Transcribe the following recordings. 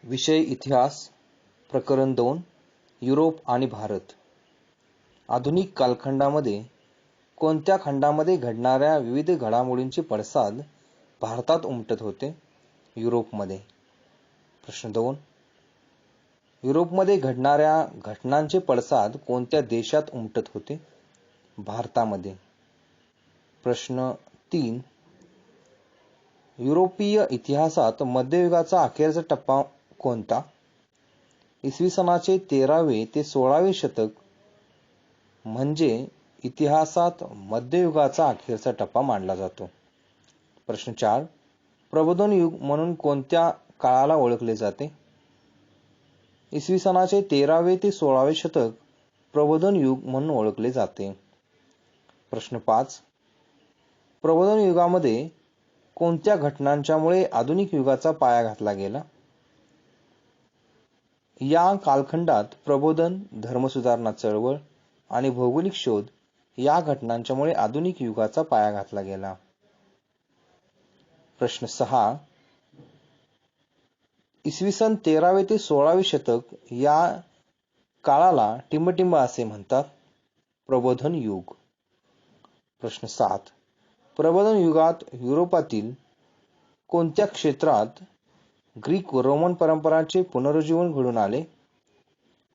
विषय इतिहास प्रकरण 2 युरोप आणि भारत. आधुनिक कालखंडामध्ये कोणत्या खंडामध्ये घडणाऱ्या विविध घडामोडींचे पडसाद भारतात उमटत होते? युरोपमध्ये. प्रश्न 2. युरोपमध्ये घडणाऱ्या घटनांचे पडसाद कोणत्या देशात उमटत होते? भारतामध्ये. प्रश्न 3. युरोपीय इतिहासात मध्ययुगाचा अखेरचा टप्पा कोणता? इसवी सनाचे 13वे ते 16वे शतक म्हणजे इतिहासात मध्ययुगाचा अखेरचा टप्पा मानला जातो. प्रश्न 4. प्रबोधन युग म्हणून कोणत्या काळाला ओळखले जाते? इसवी सनाचे 13वे ते 16वे शतक प्रबोधन युग म्हणून ओळखले जाते. प्रश्न 5. प्रबोधन युगामध्ये कोणत्या घटनांच्यामुळे आधुनिक युगाचा पाया घातला गेला? या कालखंडात प्रबोधन, धर्मसुधारणा चळवळ आणि भौगोलिक शोध या घटनांच्यामुळे आधुनिक युगाचा पाया घातला गेला. प्रश्न 6. इसवी सन 13वे ते 16वे शतक या काळाला टिंबटिंब असे म्हणतात. प्रबोधन युग. प्रश्न 7. प्रबोधन युगात युरोपातील कोणत्या क्षेत्रात ग्रीक व रोमन परंपरांचे पुनरुज्जीवन घडून आले?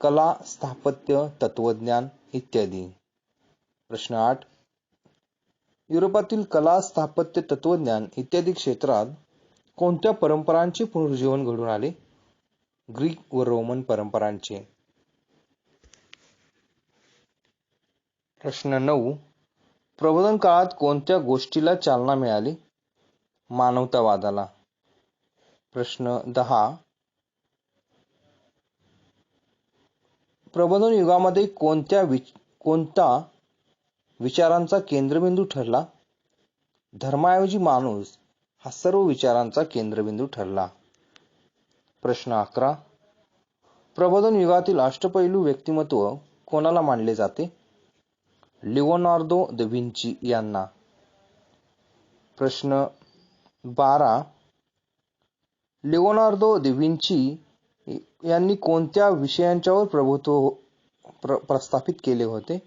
कला, स्थापत्य, तत्वज्ञान इत्यादी. प्रश्न 8. युरोपातील कला, स्थापत्य, तत्वज्ञान इत्यादी क्षेत्रात कोणत्या परंपरांचे पुनरुज्जीवन घडून आले? ग्रीक व रोमन परंपरांचे. प्रश्न 9. प्रबोधन काळात कोणत्या गोष्टीला चालना मिळाली? मानवतावादाला. प्रश्न 10. प्रबोधन युगामध्ये कोणता विचारांचा केंद्रबिंदू ठरला? धर्माऐवजी माणूस हा सर्व विचारांचा केंद्रबिंदू ठरला. प्रश्न 11. प्रबोधन युगातील अष्टपैलू व्यक्तिमत्व कोणाला मानले जाते? लिओनार्दो द विंची यांना. प्रश्न 12. लिओनार्दो द विंची यांनी कोणत्या विषयांच्यावर प्रभुत्व प्रस्थापित केले होते?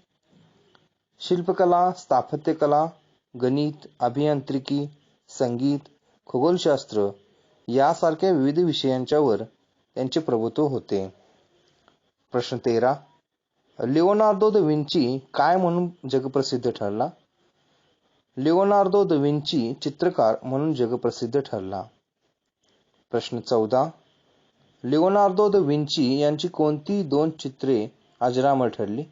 शिल्पकला, स्थापत्यकला, गणित, अभियांत्रिकी, संगीत, खगोलशास्त्र यासारख्या विविध विषयांच्यावर त्यांचे प्रभुत्व होते. प्रश्न 13. लिओनार्दो द विंची काय म्हणून जगप्रसिद्ध ठरला? लिओनार्दो द विंची चित्रकार म्हणून जगप्रसिद्ध ठरला. प्रश्न 14. लिओनार्दो द विंची यांची कोणती 2 चित्रे अजरामर ठरली?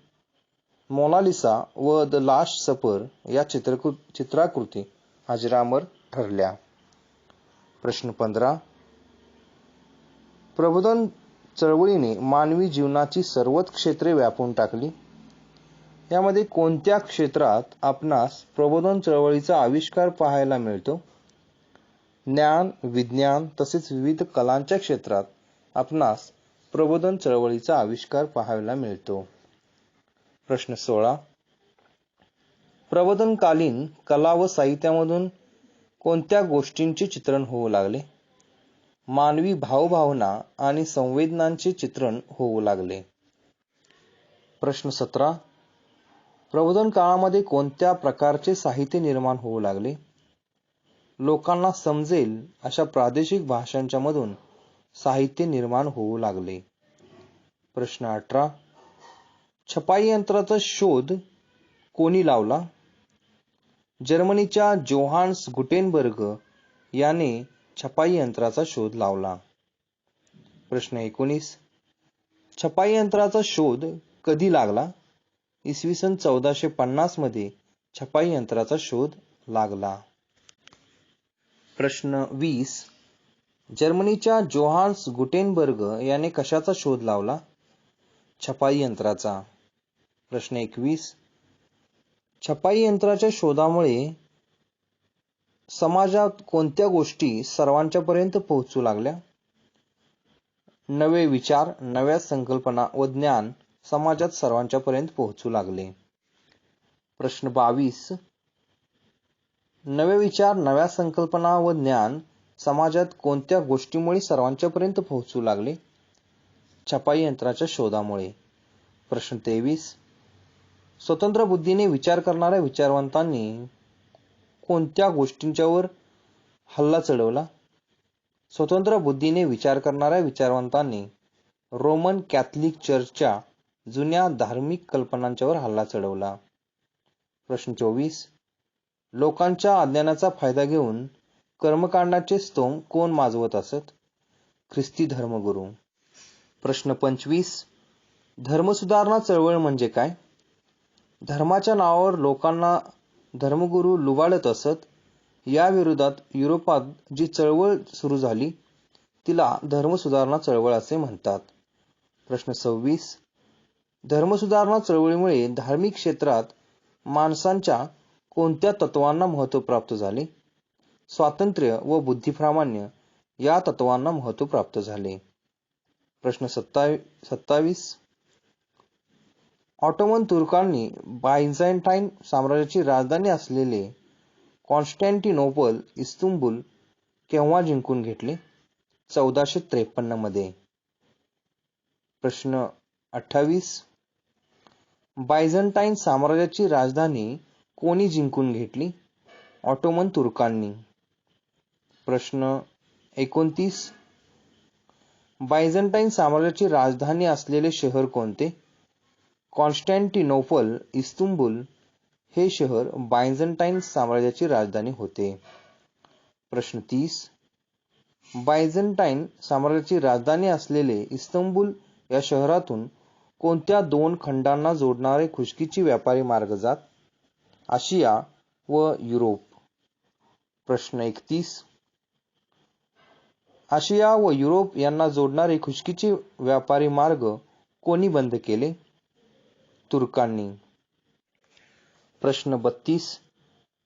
मोनालिसा व द लास्ट सपर या चित्राकृती अजरामर ठरल्या. प्रश्न 15. प्रबोधन चळवळीने मानवी जीवनाची सर्वच क्षेत्रे व्यापून टाकली. यामध्ये कोणत्या क्षेत्रात आपणास प्रबोधन चळवळीचा आविष्कार पाहायला मिळतो? ज्ञान, विज्ञान तसेच विविध कलांच्या क्षेत्रात आपणास प्रबोधन चळवळीचा आविष्कार पाहायला मिळतो. प्रश्न 16. प्रबोधनकालीन कला व साहित्यामधून कोणत्या गोष्टींचे चित्रण होऊ लागले? मानवी भावभावना आणि संवेदनांचे चित्रण होऊ लागले. प्रश्न 17. प्रबोधन काळामध्ये कोणत्या प्रकारचे साहित्य निर्माण होऊ लागले? लोकांना समजेल अशा प्रादेशिक भाषांच्या मधून साहित्य निर्माण होऊ लागले. प्रश्न 18. छपाई यंत्राचा शोध कोणी लावला? जर्मनीच्या जोहान्स गुटेनबर्ग याने छपाई यंत्राचा शोध लावला. प्रश्न 19. छपाई यंत्राचा शोध कधी लागला? इसवी सन 1450 मध्ये छपाई यंत्राचा शोध लागला. प्रश्न 20. जर्मनीच्या जोहान्स गुटेनबर्ग याने कशाचा शोध लावला? छपाई यंत्राचा. प्रश्न 21. छपाई यंत्राच्या शोधामुळे समाजात कोणत्या गोष्टी सर्वांच्या पर्यंत पोहोचू लागल्या? नवे विचार, नव्या संकल्पना व ज्ञान समाजात सर्वांच्या पर्यंत पोहोचू लागले. प्रश्न 22. नवे विचार, नव्या संकल्पना व ज्ञान समाजात कोणत्या गोष्टीमुळे सर्वांच्यापर्यंत पोहोचू लागले? छपाई यंत्राच्या शोधामुळे. प्रश्न 23. स्वतंत्र बुद्धीने विचार करणाऱ्या विचारवंतांनी कोणत्या गोष्टींच्यावर हल्ला चढवला? स्वतंत्र बुद्धीने विचार करणाऱ्या विचारवंतांनी रोमन कॅथलिक चर्चच्या जुन्या धार्मिक कल्पनांच्यावर हल्ला चढवला. प्रश्न 24. लोकांच्या अज्ञानाचा फायदा घेऊन कर्मकांडाचे स्तोम कोण माजवत असत? ख्रिस्ती धर्मगुरू. प्रश्न 25. धर्मसुधारणा चळवळ म्हणजे काय? धर्माच्या नावावर लोकांना धर्मगुरू लुबाडत असत. या विरोधात युरोपात जी चळवळ सुरू झाली तिला धर्मसुधारणा चळवळ असे म्हणतात. प्रश्न 26. धर्मसुधारणा चळवळीमुळे धार्मिक क्षेत्रात माणसांच्या कोणत्या तत्वांना महत्त्व प्राप्त झाले? स्वातंत्र्य व बुद्धिप्रामाण्य या तत्वांना महत्त्व प्राप्त झाले. प्रश्न 27. ऑटोमन तुर्कांनी बायझंटाईन साम्राज्याची राजधानी असलेले कॉन्स्टँटिनोपल इस्तंबूल केव्हा जिंकून घेतले? 1453 मध्ये. प्रश्न 28. बायझंटाईन साम्राज्याची राजधानी कोणी जिंकून घेतली? ऑटोमन तुर्कांनी. प्रश्न 29. बायझंटाईन साम्राज्याची राजधानी असलेले शहर कोणते? कॉन्स्टँटिनोपल इस्तंबूल हे शहर बायझंटाईन साम्राज्याची राजधानी होते. प्रश्न 30. बायझंटाईन साम्राज्याची राजधानी असलेले इस्तंबूल या शहरातून कोणत्या दोन खंडांना जोडणारे खुष्कीचे व्यापारी मार्ग जात? आशिया व युरोप. प्रश्न 31. आशिया व युरोप यांना जोडणारे खुष्कीचे व्यापारी मार्ग कोणी बंद केले? तुर्कांनी. प्रश्न 32.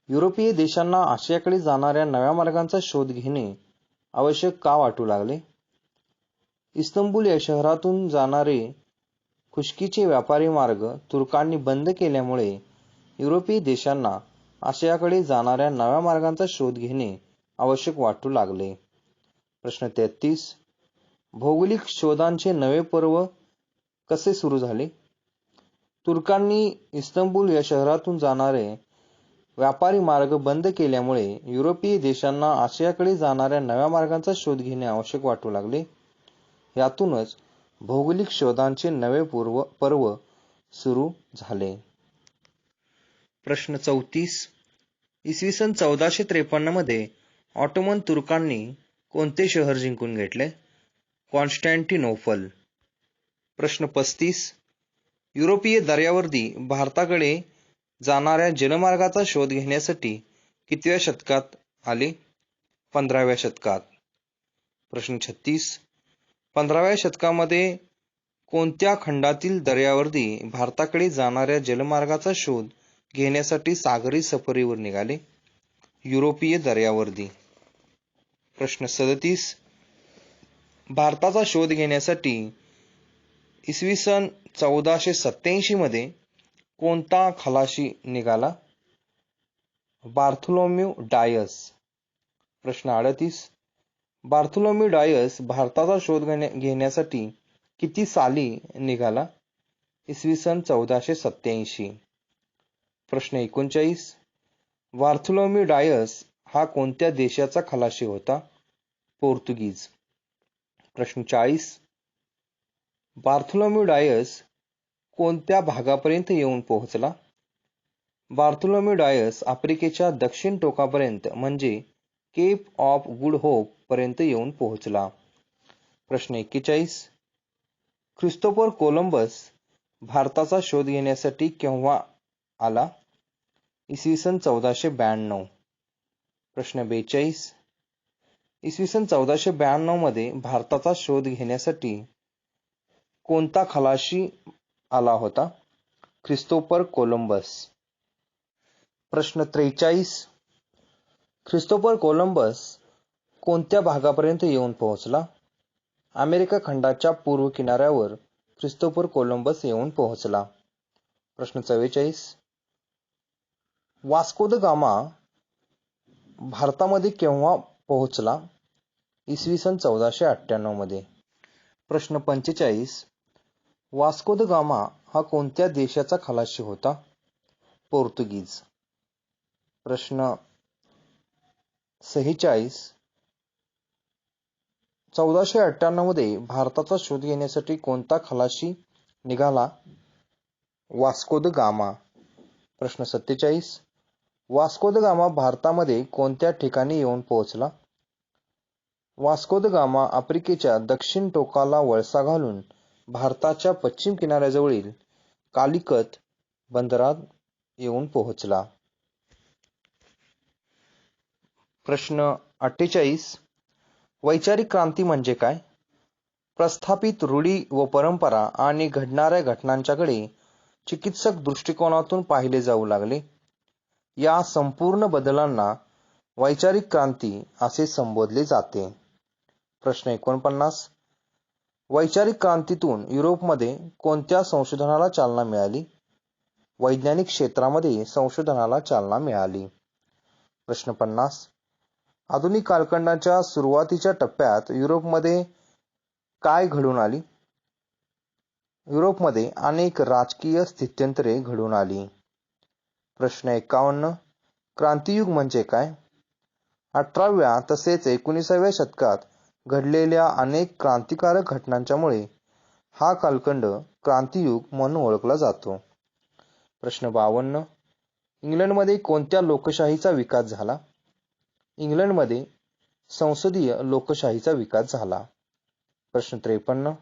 युरोपीय देशांना आशियाकडे जाणाऱ्या नव्या मार्गांचा शोध घेणे आवश्यक का वाटू लागले? इस्तंबूल या शहरातून जाणारे खुष्कीचे व्यापारी मार्ग तुर्कांनी बंद केल्यामुळे युरोपीय देशांना आशियाकडे जाणाऱ्या नव्या मार्गांचा शोध घेणे आवश्यक वाटू लागले. प्रश्न 33. भौगोलिक शोधांचे नवे पर्व कसे सुरू झाले? तुर्कांनी इस्तंबूल या शहरातून जाणारे व्यापारी मार्ग बंद केल्यामुळे युरोपीय देशांना आशियाकडे जाणाऱ्या नव्या मार्गांचा शोध घेणे आवश्यक वाटू लागले. यातूनच भौगोलिक शोधांचे नवे पर्व सुरू झाले. प्रश्न 34. इसवी सन 1453 मध्ये ऑटोमन तुर्कांनी कोणते शहर जिंकून घेतले? कॉन्स्टँटिनोपल. प्रश्न 35. युरोपीय दर्यावर्दी भारताकडे जाणाऱ्या जलमार्गाचा शोध घेण्यासाठी कितव्या शतकात आले? 15व्या शतकात. प्रश्न 36. 15व्या शतकामध्ये कोणत्या खंडातील दर्यावर्दी भारताकडे जाणाऱ्या जलमार्गाचा शोध घेण्यासाठी सागरी सफरीवर निघाले? युरोपीय दर्यावर्दी. प्रश्न 37. भारताचा शोध घेण्यासाठी इसवी सन 1487 मध्ये कोणता खलाशी निघाला? Bartholomew Dias. प्रश्न 38. बार्थोलोम्यू डायस भारताचा शोध घेण्यासाठी किती साली निघाला? इसवी सन 1487. प्रश्न 39. बार्थोलोम्यू डायस हा कोणत्या देशाचा खलाशी होता? पोर्तुगीज. प्रश्न 40. बार्थोलोम्यू डायस कोणत्या भागापर्यंत येऊन पोहोचला? बार्थोलोम्यू डायस आफ्रिकेच्या दक्षिण टोकापर्यंत म्हणजे केप ऑफ गुड होप पर्यंत येऊन पोहोचला. प्रश्न 41. ख्रिस्तोफर कोलंबस भारताचा शोध घेण्यासाठी केव्हा आला? इसवी सन 1492. प्रश्न 42. इसवी सन 1492 मध्ये भारताचा शोध घेण्यासाठी कोणता खलाशी आला होता? ख्रिस्तोफर कोलंबस. प्रश्न 43. ख्रिस्तोफर कोलंबस कोणत्या भागापर्यंत येऊन पोहोचला? अमेरिका खंडाच्या पूर्व किनाऱ्यावर ख्रिस्तोफर कोलंबस येऊन पोहोचला. प्रश्न 44. वास्को द गामा भारतामध्ये केव्हा पोहोचला? इसवी सन 1498 मध्ये. प्रश्न 45. वास्को द गामा हा कोणत्या देशाचा खलाशी होता? पोर्तुगीज. प्रश्न 46. 1498 मध्ये भारताचा शोध घेण्यासाठी कोणता खलाशी निघाला? Vasco the gamma. प्रश्न 47. वास्को द गामा भारतामध्ये कोणत्या ठिकाणी येऊन पोहोचला? वास्को द गामा आफ्रिकेच्या दक्षिण टोकाला वळसा घालून भारताच्या पश्चिम किनाऱ्याजवळील कालिकत बंदरात येऊन पोहोचला. प्रश्न 48. वैचारिक क्रांती म्हणजे काय? प्रस्थापित रूढी व परंपरा आणि घडणाऱ्या घटनांच्याकडे चिकित्सक दृष्टिकोनातून पाहिले जाऊ लागले. या संपूर्ण बदलांना वैचारिक क्रांती असे संबोधले जाते. प्रश्न 49. वैचारिक क्रांतीतून युरोपमध्ये कोणत्या संशोधनाला चालना मिळाली? वैज्ञानिक क्षेत्रामध्ये संशोधनाला चालना मिळाली. प्रश्न 50. आधुनिक कालखंडाच्या सुरुवातीच्या टप्प्यात युरोपमध्ये काय घडून आली? युरोपमध्ये अनेक राजकीय स्थित्यंतरे घडून आली. प्रश्न 51. क्रांतियुग म्हणजे काय? 18व्या तसेच 19व्या शतकात घडलेल्या अनेक क्रांतिकारक घटनांच्यामुळे हा कालखंड क्रांतियुग म्हणून ओळखला जातो. प्रश्न 52. इंग्लंडमध्ये कोणत्या लोकशाहीचा विकास झाला? इंग्लंडमध्ये संसदीय लोकशाहीचा विकास झाला. प्रश्न 53.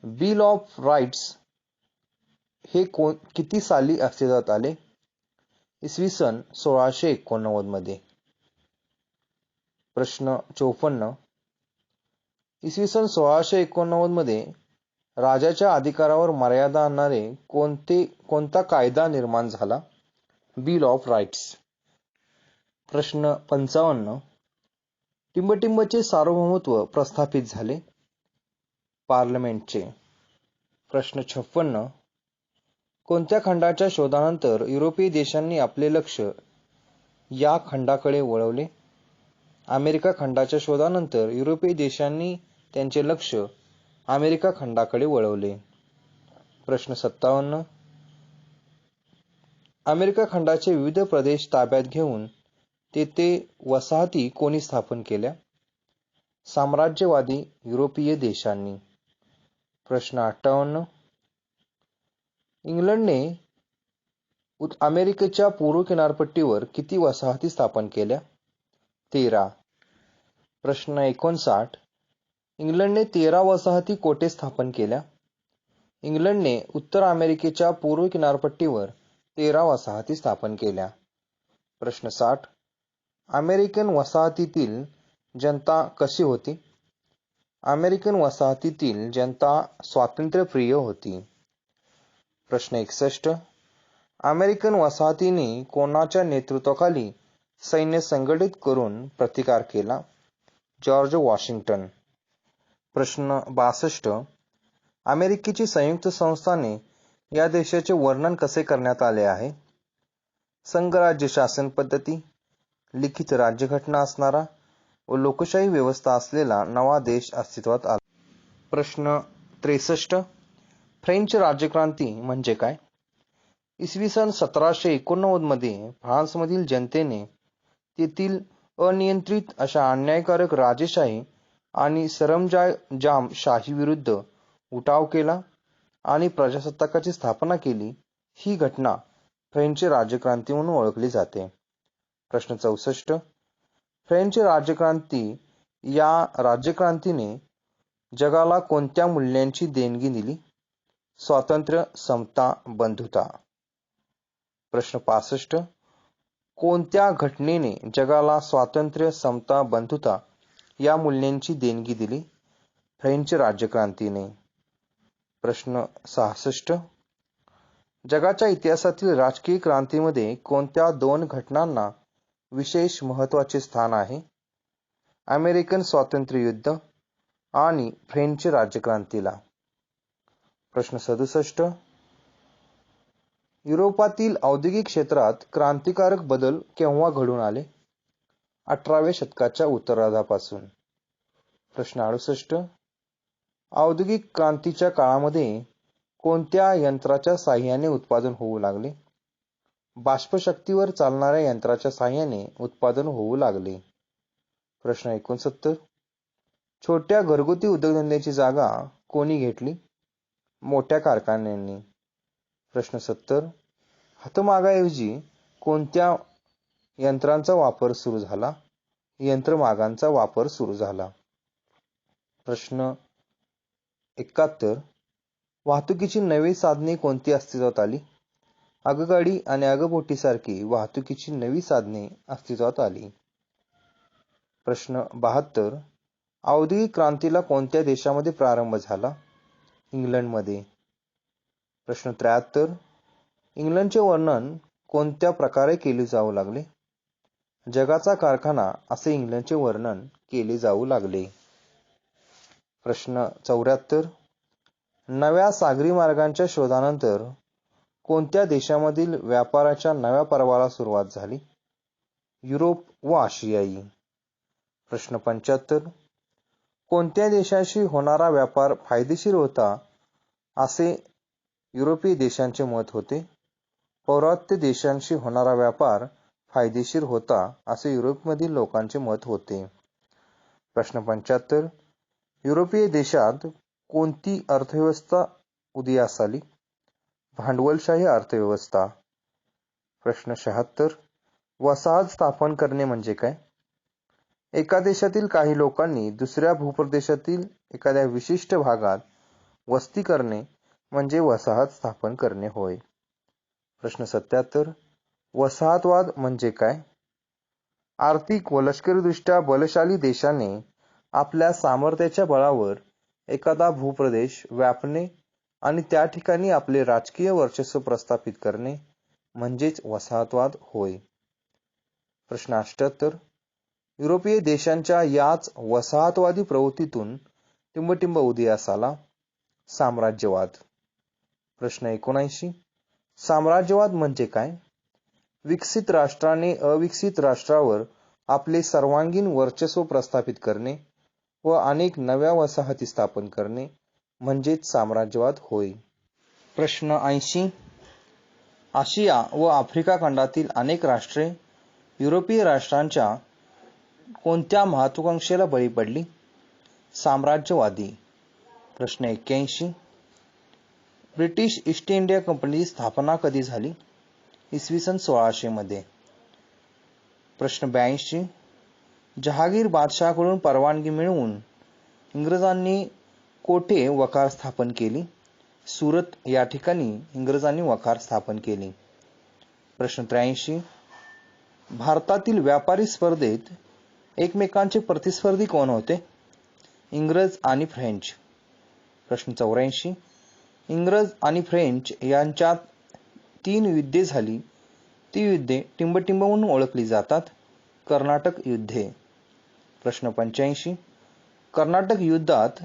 बिल ऑफ राईट्स हे किती साली अस्तित्वात आले? इसवी सन 1689 मध्ये. प्रश्न 54. इसवी सन 1689 मध्ये राजाच्या अधिकारावर मर्यादा आणणारे कोणता कायदा निर्माण झाला? Bill of rights. प्रश्न 55. टिंबटिंबचे सार्वभौमत्व प्रस्थापित झाले? पार्लमेंटचे. प्रश्न 56. कोणत्या खंडाच्या शोधानंतर युरोपीय देशांनी आपले लक्ष या खंडाकडे वळवले? अमेरिका खंडाच्या शोधानंतर युरोपीय देशांनी त्यांचे लक्ष अमेरिका खंडाकडे वळवले. प्रश्न 57. अमेरिका खंडाचे विविध प्रदेश ताब्यात घेऊन तेथे वसाहती कोणी स्थापन केल्या? साम्राज्यवादी युरोपीय देशांनी. प्रश्न 58. इंग्लंडने अमेरिकेच्या पूर्व किनारपट्टीवर किती वसाहती स्थापन केल्या? 13. प्रश्न 59. इंग्लंडने 13 वसाहती कोठे स्थापन केल्या? इंग्लंडने उत्तर अमेरिकेच्या पूर्व किनारपट्टीवर 13 वसाहती स्थापन केल्या. प्रश्न 60. अमेरिकन वसाहतीतील जनता कशी होती? अमेरिकन वसाहतीतील जनता स्वातंत्र्यप्रिय होती. प्रश्न 61. अमेरिकन वसाहतीने कोणाच्या नेतृत्वाखाली सैन्य संघटित करून प्रतिकार केला? George Washington. प्रश्न 62. अमेरिकेची संयुक्त संस्थाने या देशाचे वर्णन कसे करण्यात आले आहे? संघराज्य शासन पद्धती, लिखित राज्यघटना असणारा व लोकशाही व्यवस्था असलेला नवा देश अस्तित्वात आला. प्रश्न 63. फ्रेंच राज्यक्रांती म्हणजे काय? इसवी सन 1789 मध्ये फ्रान्समधील जनतेने तेथील अनियंत्रित अशा अन्यायकारक राजेशाही आणि सरंजाम शाहीविरुद्ध उठाव केला आणि प्रजासत्ताकाची स्थापना केली. ही घटना फ्रेंच राज्यक्रांती म्हणून ओळखली जाते. प्रश्न 64. फ्रेंच राज्यक्रांती या राज्यक्रांतीने जगाला कोणत्या मूल्यांची देणगी दिली? स्वातंत्र्य, समता, बंधुता. प्रश्न 65. कोणत्या घटनेने जगाला स्वातंत्र्य, समता, बंधुता या मूल्यांची देणगी दिली? फ्रेंच राज्यक्रांतीने. प्रश्न 66. जगाच्या इतिहासातील राजकीय क्रांतीमध्ये कोणत्या 2 घटनांना विशेष महत्त्वाचे स्थान आहे? अमेरिकन स्वातंत्र्य युद्ध आणि फ्रेंच राज्यक्रांतीला. प्रश्न 67. युरोपातील औद्योगिक क्षेत्रात क्रांतिकारक बदल केव्हा घडून आले? 18व्या शतकाच्या उत्तरार्धापासून. प्रश्न 68. औद्योगिक क्रांतीच्या काळामध्ये कोणत्या यंत्राच्या साहाय्याने उत्पादन होऊ लागले? बाष्पशक्तीवर चालणाऱ्या यंत्राच्या साहाय्याने उत्पादन होऊ लागले. प्रश्न 69. छोट्या घरगुती उद्योगधंद्याची जागा कोणी घेतली? मोठ्या कारखान्यांनी. प्रश्न 70. हातमागाऐवजी कोणत्या यंत्रांचा वापर सुरू झाला? यंत्रमागांचा वापर सुरू झाला. प्रश्न 71. वाहतुकीची नवी साधने कोणती अस्तित्वात आली? आगगाडी आणि आगबोटीसारखी वाहतुकीची नवी साधने अस्तित्वात आली. प्रश्न 72. औद्योगिक क्रांतीला कोणत्या देशामध्ये प्रारंभ झाला? इंग्लंडमध्ये. प्रश्न 73. इंग्लंडचे वर्णन कोणत्या प्रकारे केले जाऊ लागले? जगाचा कारखाना असे इंग्लंडचे वर्णन केले जाऊ लागले. प्रश्न 74. नव्या सागरी मार्गांच्या शोधानंतर कोणत्या देशामधील व्यापाराच्या नव्या पर्वाला सुरुवात झाली? युरोप व आशियाई. प्रश्न 75. कोणत्या देशाशी होणारा व्यापार फायदेशीर होता असे युरोपीय देशांचे मत होते? पौर्वात्य देशांशी होणारा व्यापार फायदेशीर होता असे युरोपमधील लोकांचे मत होते. प्रश्न 75. युरोपीय देशात कोणती अर्थव्यवस्था उदयास आली? भांडवलशाही अर्थव्यवस्था. प्रश्न 76. वसाहत स्थापन करणे म्हणजे काय? एका देशातील काही लोकांनी दुसऱ्या भूप्रदेशातील एखाद्या विशिष्ट भागात वस्ती करणे म्हणजे वसाहत स्थापन करणे होय. प्रश्न 77. वसाहतवाद म्हणजे काय? आर्थिक व लष्करीदृष्ट्या बलशाली देशाने आपल्या सामर्थ्याच्या बळावर एखादा भूप्रदेश व्यापणे आणि त्या ठिकाणी आपले राजकीय वर्चस्व प्रस्थापित करणे म्हणजेच वसाहतवाद होय. प्रश्न 78. युरोपीय देशांच्या याच वसाहतवादी प्रवृत्तीतून टिंबटिंब उदयास आला. साम्राज्यवाद. प्रश्न 79. साम्राज्यवाद म्हणजे काय? विकसित राष्ट्राने अविकसित राष्ट्रावर आपले सर्वांगीण वर्चस्व प्रस्थापित करणे व अनेक नव्या वसाहती स्थापन करणे म्हणजेच साम्राज्यवाद होय. प्रश्न 80. आशिया व आफ्रिका खंडातील अनेक राष्ट्रे युरोपीय राष्ट्रांच्या कोणत्या महत्त्वाकांक्षेला बळी पडली? साम्राज्यवादी. प्रश्न 81. ब्रिटिश ईस्ट इंडिया कंपनीची स्थापना कधी झाली? इसवी सन 1600 मध्ये. प्रश्न 82. जहागीर बादशाहकडून परवानगी मिळवून इंग्रजांनी कोठे वखार स्थापन केली? सुरत या ठिकाणी इंग्रजांनी वखार स्थापन केली. प्रश्न 83. भारतातील व्यापारी स्पर्धेत एकमेकांचे प्रतिस्पर्धी कोण होते? इंग्रज आणि फ्रेंच. प्रश्न 84. इंग्रज आणि फ्रेंच यांच्यात 3 युद्धे झाली. ती युद्धे टिंबटिंब म्हणून ओळखली जातात. कर्नाटक युद्धे. प्रश्न 85. कर्नाटक युद्धात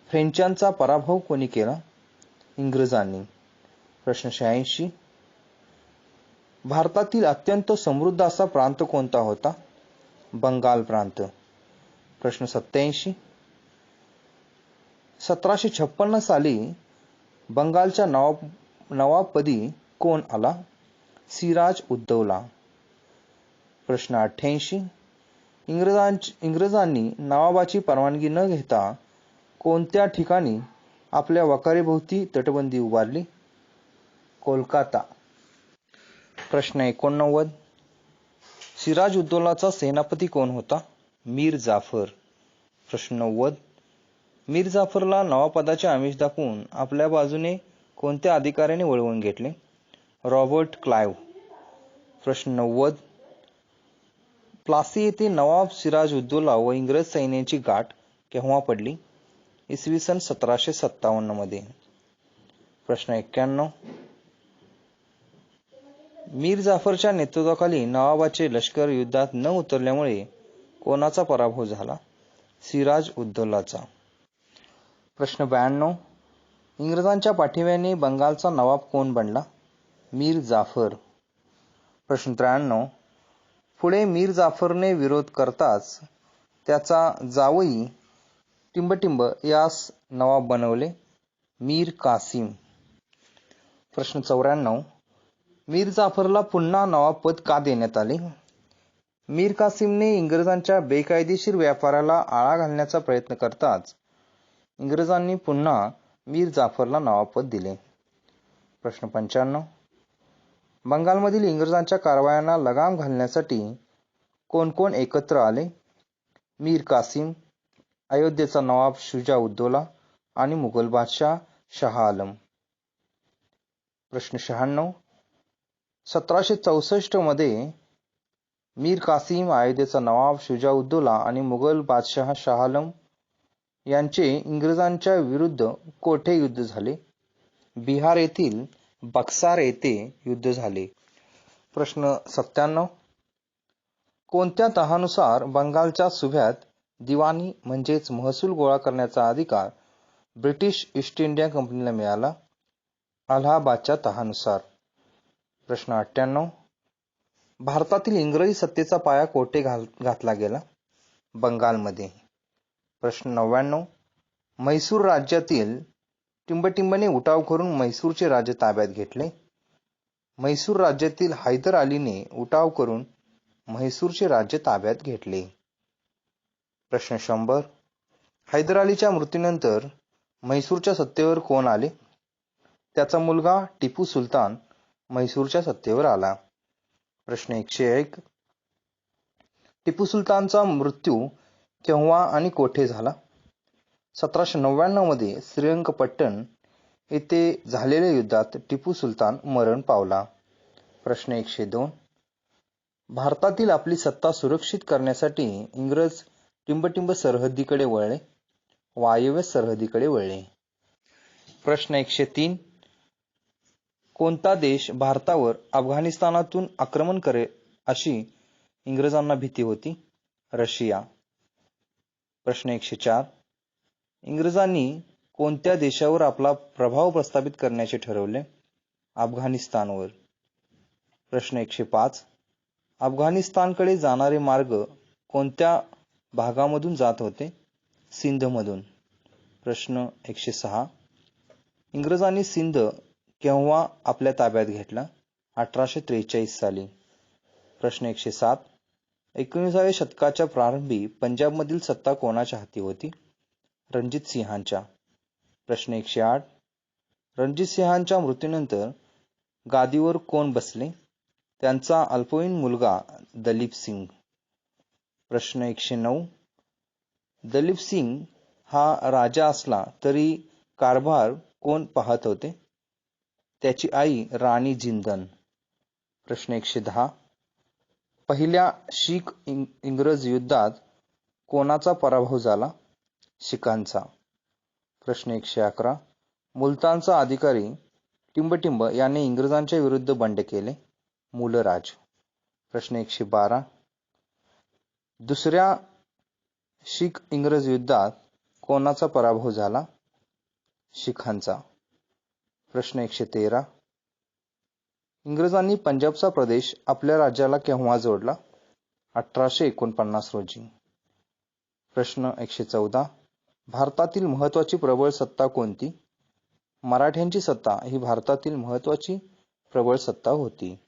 फ्रेंचांचा पराभव कोणी केला? इंग्रजांनी. प्रश्न 86. भारतातील अत्यंत समृद्ध असा प्रांत कोणता होता? बंगाल प्रांत. प्रश्न 87. 1756 साली बंगालच्या नवाबपदी कोण आला? सिराज उद्दौला. प्रश्न 88. इंग्रजांनी नवाबाची परवानगी न घेता कोणत्या ठिकाणी आपल्या वखारीभोवती तटबंदी उभारली? कोलकाता. प्रश्न 89. सिराज उद्दौलाचा सेनापती कोण होता? मीर जाफर. प्रश्न 90. मीर जाफरला नवाबपदाचे आमिष दाखवून आपल्या बाजूने कोणत्या अधिकाऱ्याने वळवून घेतले? Robert Clive. प्रश्न 90. प्लासी येथे नवाब सिराज उद्दौला व इंग्रज सैन्याची गाठ केव्हा पडली? इसवी सन 1757 मध्ये. प्रश्न 91. मीर जाफरच्या नेतृत्वाखाली नवाबाचे लष्कर युद्धात न उतरल्यामुळे कोणाचा पराभव झाला? सिराज उद्दौलाचा. प्रश्न 92. इंग्रजांच्या पाठिंब्याने बंगालचा नवाब कोण बनला? मीर जाफर. प्रश्न 93. पुढे मीर जाफरने विरोध करताच त्याचा जावई टिंबटिंब यास नवाब बनवले? मीर कासिम. प्रश्न 94. मीर जाफरला पुन्हा नवाबपद का देण्यात आले? मीर कासिमने इंग्रजांच्या बेकायदेशीर व्यापाराला आळा घालण्याचा प्रयत्न करताच इंग्रजांनी पुन्हा मीर जाफरला नवाबपद दिले. प्रश्न 95. बंगालमधील इंग्रजांच्या कारवायांना लगाम घालण्यासाठी कोण कोण एकत्र आले? मीर कासिम, अयोध्येचा नवाब शुजा उद्दौला आणि मुघल बादशाह शाह आलम. प्रश्न 96. 1764 मध्ये मीर कासिम, अयोध्येचा नवाब शुजा उद्दौला आणि मुघल बादशाह शाह आलम यांचे इंग्रजांच्या विरुद्ध कोठे युद्ध झाले? बिहार येथील बक्सार येथे युद्ध झाले. प्रश्न 97. कोणत्या तहानुसार बंगालच्या सुभ्यात दिवाणी म्हणजेच महसूल गोळा करण्याचा अधिकार ब्रिटिश ईस्ट इंडिया कंपनीला मिळाला? अलाहाबादच्या तहानुसार. प्रश्न 98. भारतातील इंग्रजी सत्तेचा पाया कोठे घातला गेला? बंगालमध्ये. प्रश्न 99. म्हैसूर राज्यातील टिंबटिंबने उठाव करून म्हैसूरचे राज्य ताब्यात घेतले. म्हैसूर राज्यातील हैदर अलीने उठाव करून म्हैसूरचे राज्य ताब्यात घेतले. प्रश्न 100. हैदर अलीच्या मृत्यूनंतर म्हैसूरच्या सत्तेवर कोण आले? त्याचा मुलगा टिपू सुलतान म्हैसूरच्या सत्तेवर आला. प्रश्न 101. टिपू सुलतानचा मृत्यू केव्हा आणि कोठे झाला? 1799 मध्ये श्रीरंगपट्टण येथे झालेल्या युद्धात टिपू सुलतान मरण पावला. प्रश्न 102. भारतातील आपली सत्ता सुरक्षित करण्यासाठी इंग्रज टिंबटिंब सरहद्दीकडे वळले, वायव्य सरहद्दीकडे वळले. प्रश्न 103. कोणता देश भारतावर अफगाणिस्तानातून आक्रमण करेल अशी इंग्रजांना भीती होती? रशिया. प्रश्न 104. इंग्रजांनी कोणत्या देशावर आपला प्रभाव प्रस्थापित करण्याचे ठरवले? अफगाणिस्तानवर. प्रश्न 105. अफगाणिस्तानकडे जाणारे मार्ग कोणत्या भागामधून जात होते? सिंधमधून. प्रश्न 106. इंग्रजांनी सिंध केव्हा आपल्या ताब्यात घेतला? 1843 साली. प्रश्न 107. 19व्या शतकाच्या प्रारंभी पंजाबमधील सत्ता कोणाच्या हाती होती? रणजित सिंहांच्या. प्रश्न 108. रणजित सिंहांच्या मृत्यूनंतर गादीवर कोण बसले? त्यांचा अल्पवयीन मुलगा दलीप सिंग. प्रश्न 109. दलीप सिंग हा राजा असला तरी कारभार कोण पाहत होते? त्याची आई राणी जिंदन. प्रश्न 110. पहिल्या शीख इंग्रज युद्धात कोणाचा पराभव झाला? शिखांचा. प्रश्न 111. मुलतानचा अधिकारी टिंबटिंब याने इंग्रजांच्या विरुद्ध बंड केले. मूलराज. प्रश्न 112. दुसऱ्या शीख इंग्रज युद्धात कोणाचा पराभव झाला? शिखांचा. प्रश्न 113. इंग्रजांनी पंजाबचा प्रदेश आपल्या राज्याला केव्हा जोडला? 1849 रोजी. प्रश्न 114. भारतातील महत्त्वाची प्रबळ सत्ता कोणती? मराठ्यांची सत्ता ही भारतातील महत्त्वाची प्रबळ सत्ता होती.